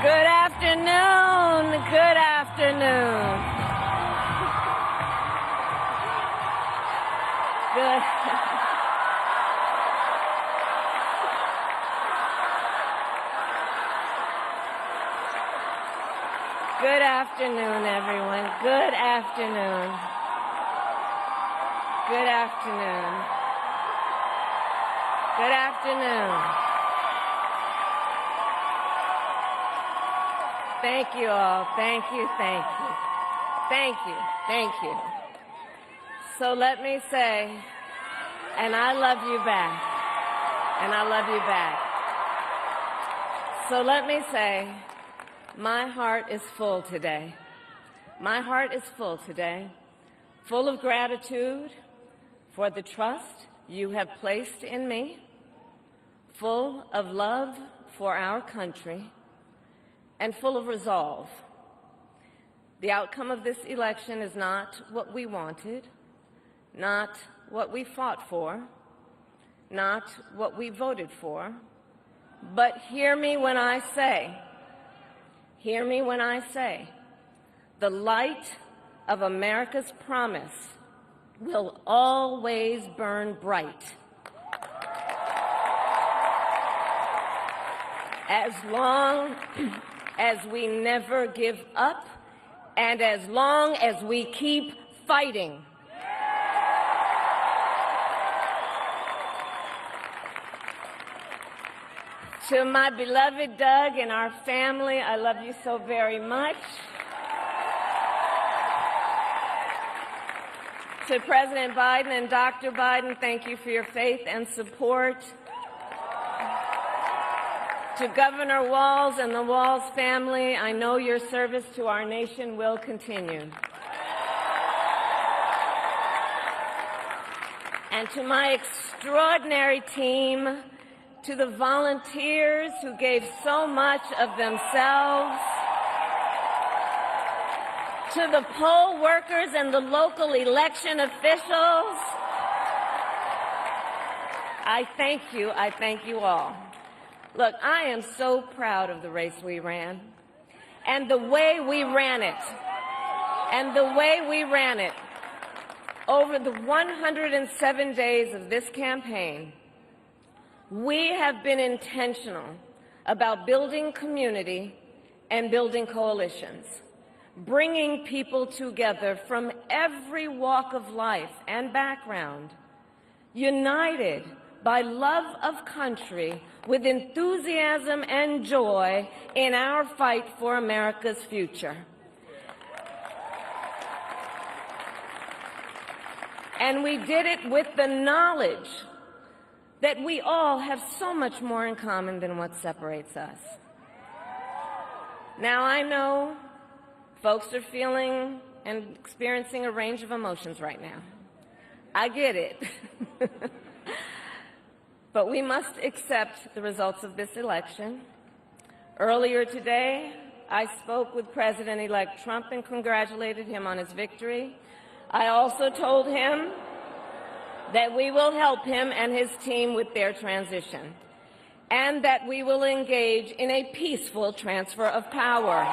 Good afternoon. Good afternoon. Good. Good afternoon, everyone. Good afternoon. Good afternoon. Good afternoon. Thank you all. Thank you, thank you. Thank you, thank you. So let me say, and I love you back, and I love you back. So let me say, my heart is full today. My heart is full today, full of gratitude for the trust you have placed in me, full of love for our country, and full of resolve. The outcome of this election is not what we wanted, not what we fought for, not what we voted for, but hear me when I say, the light of America's promise will always burn bright. As long as we never give up, and as long as we keep fighting. To my beloved Doug and our family, I love you so very much. To President Biden and Dr. Biden, thank you for your faith and support. To Governor Walz and the Walz family, I know your service to our nation will continue. And to my extraordinary team, to the volunteers who gave so much of themselves, to the poll workers and the local election officials, I thank you all. Look, I am so proud of the race we ran, and the way we ran it, Over the 107 days of this campaign, we have been intentional about building community and building coalitions, bringing people together from every walk of life and background, united by love of country, with enthusiasm and joy in our fight for America's future. And we did it with the knowledge that we all have so much more in common than what separates us. Now, I know folks are feeling and experiencing a range of emotions right now. I get it. But we must accept the results of this election. Earlier today, I spoke with President-elect Trump and congratulated him on his victory. I also told him that we will help him and his team with their transition, and that we will engage in a peaceful transfer of power.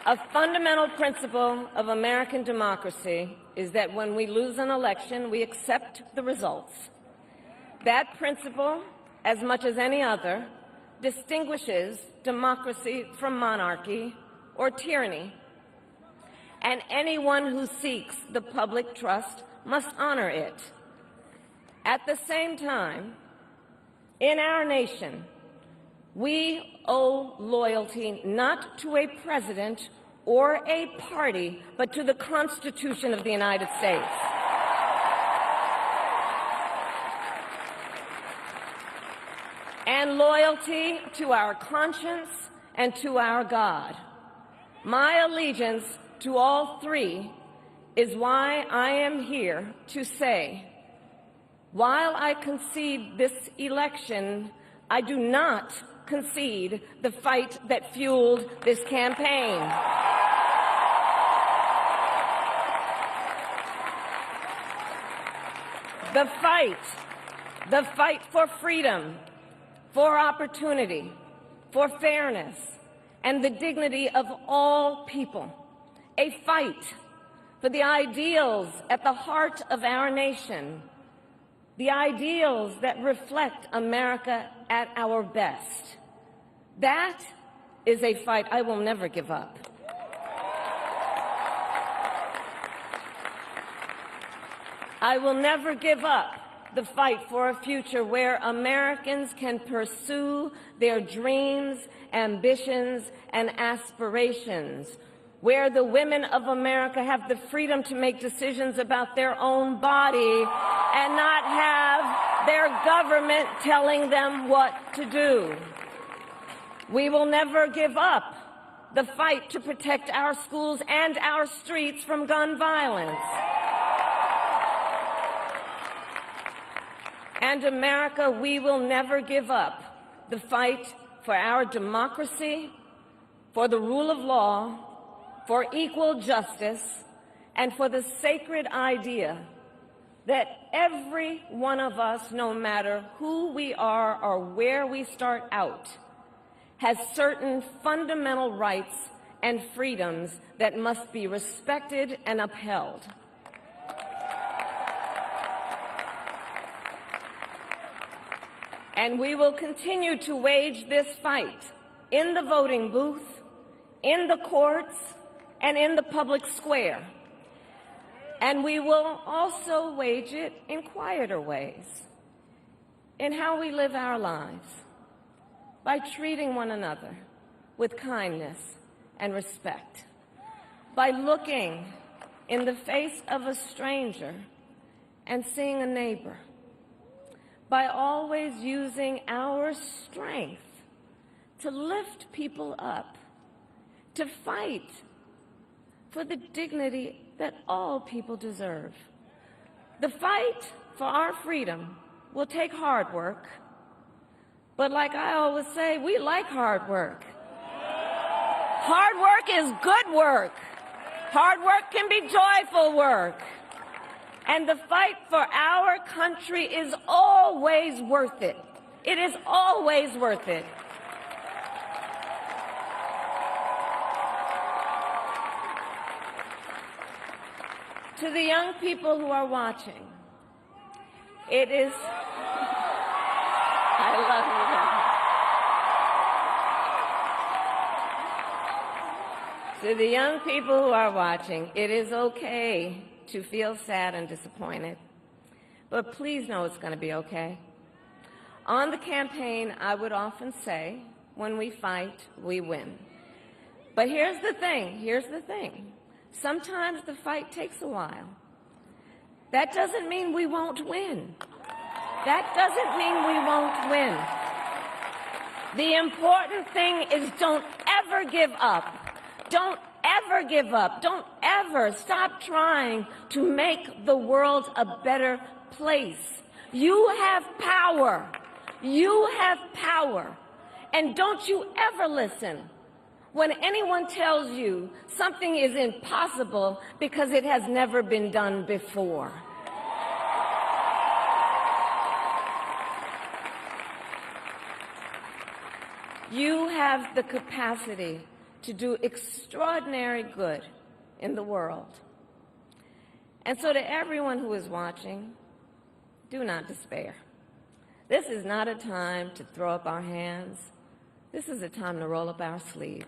A fundamental principle of American democracy is that when we lose an election, we accept the results. That principle, as much as any other, distinguishes democracy from monarchy or tyranny. And anyone who seeks the public trust must honor it. At the same time, in our nation, we owe loyalty not to a president or a party, but to the Constitution of the United States. And loyalty to our conscience and to our God. My allegiance to all three is why I am here to say, while I concede this election, I do not concede the fight that fueled this campaign. The fight The fight for freedom, for opportunity, for fairness, and the dignity of all people. A fight for the ideals at the heart of our nation, the ideals that reflect America at our best. That is a fight I will never give up. I will never give up the fight for a future where Americans can pursue their dreams, ambitions, and aspirations, where the women of America have the freedom to make decisions about their own body and not have their government telling them what to do. We will never give up the fight to protect our schools and our streets from gun violence. And America, we will never give up the fight for our democracy, for the rule of law, for equal justice, and for the sacred idea that every one of us, no matter who we are or where we start out, has certain fundamental rights and freedoms that must be respected and upheld. And we will continue to wage this fight in the voting booth, in the courts, and in the public square. And we will also wage it in quieter ways, in how we live our lives, by treating one another with kindness and respect, by looking in the face of a stranger and seeing a neighbor, by always using our strength to lift people up, to fight for the dignity that all people deserve. The fight for our freedom will take hard work, but like I always say, we like hard work. Hard work is good work. Hard work can be joyful work. And the fight for our country is always worth it. It is always worth it. To the young people who are watching, it is... I love you guys. To the young people who are watching, it is okay to feel sad and disappointed, but please know it's going to be okay. On the campaign, I would often say, when we fight, we win. But here's the thing. Sometimes the fight takes a while. That doesn't mean we won't win. That doesn't mean we won't win. The important thing is don't ever give up. Don't ever give up. Don't ever stop trying to make the world a better place. You have power. You have power. And don't you ever listen when anyone tells you something is impossible because it has never been done before. You have the capacity to do extraordinary good in the world. And so to everyone who is watching, do not despair. This is not a time to throw up our hands. This is a time to roll up our sleeves.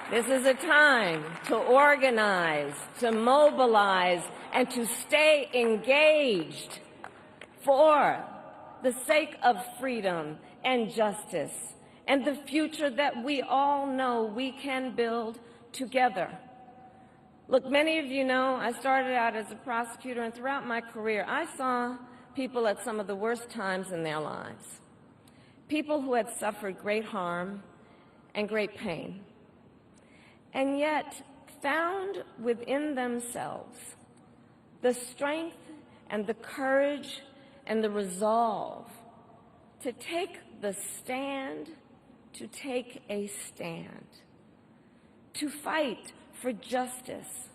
This is a time to organize, to mobilize, and to stay engaged for the sake of freedom and justice and the future that we all know we can build together. Look, many of you know I started out as a prosecutor, and throughout my career I saw people at some of the worst times in their lives, people who had suffered great harm and great pain, and yet found within themselves the strength and the courage and the resolve to take the stand, to take a stand, to fight for justice,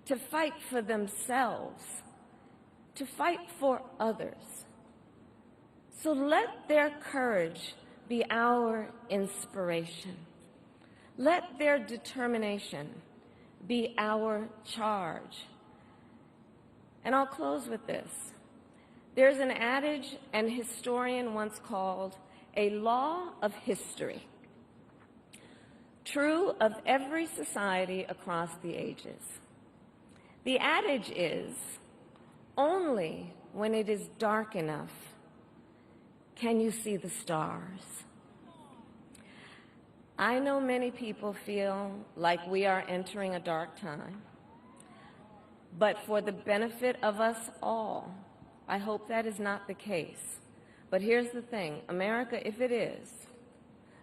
to fight for themselves, to fight for others. So let their courage be our inspiration. Let their determination be our charge. And I'll close with this. There's an adage an historian once called a law of history, true of every society across the ages. The adage is, only when it is dark enough can you see the stars. I know many people feel like we are entering a dark time, but for the benefit of us all, I hope that is not the case. But here's the thing, America, if it is,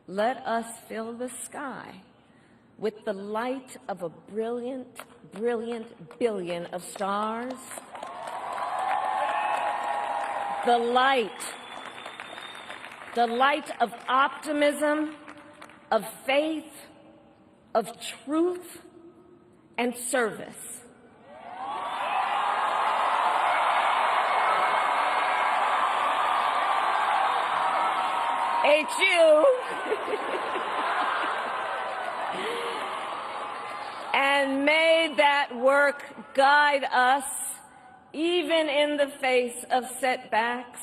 let us fill the sky with the light of a brilliant, brilliant billion of stars. The light of optimism, of faith, of truth, and service. HU. And may that work guide us, even in the face of setbacks,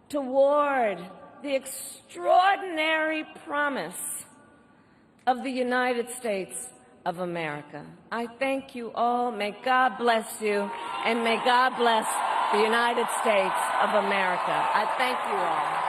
toward the extraordinary promise of the United States of America. I thank you all. May God bless you, and may God bless the United States of America. I thank you all.